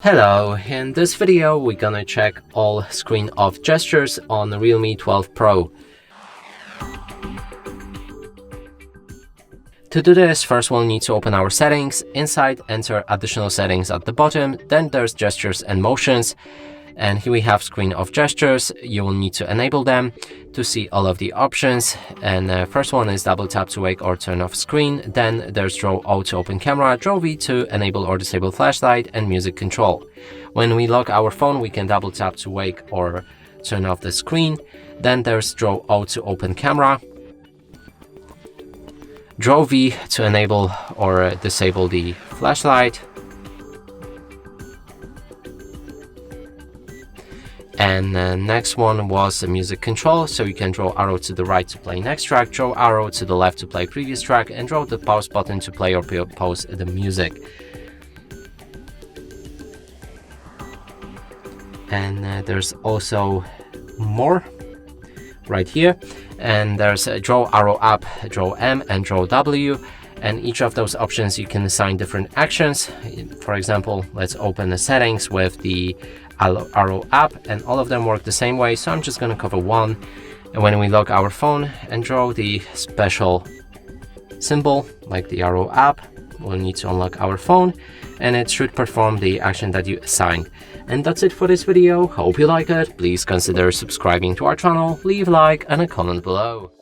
Hello, in this video we're gonna check all screen off gestures on the Realme 12 Pro. To do this, first we'll need to open our settings. Inside, enter additional settings at the bottom, then there's gestures and motions. And here we have screen off gestures. You will need to enable them to see all of the options. And first one is double tap to wake or turn off screen. Then there's draw O to open camera, draw V to enable or disable flashlight, and music control. When we lock our phone, we can double tap to wake or turn off the screen. Then there's draw O to open camera, draw V to enable or disable the flashlight. And next one was the music control, so you can draw arrow to the right to play next track, draw arrow to the left to play previous track, and draw the pause button to play or pause the music. And there's also more right here, and there's draw arrow up, draw M, and draw W. And each of those options you can assign different actions. For example, let's open the settings with the arrow up, and all of them work the same way, so I'm just going to cover one. And when we lock our phone and draw the special symbol like the arrow up, we'll need to unlock our phone and it should perform the action that you assigned. And that's it for this video. Hope you like it. Please consider subscribing to our channel, leave a like and a comment below.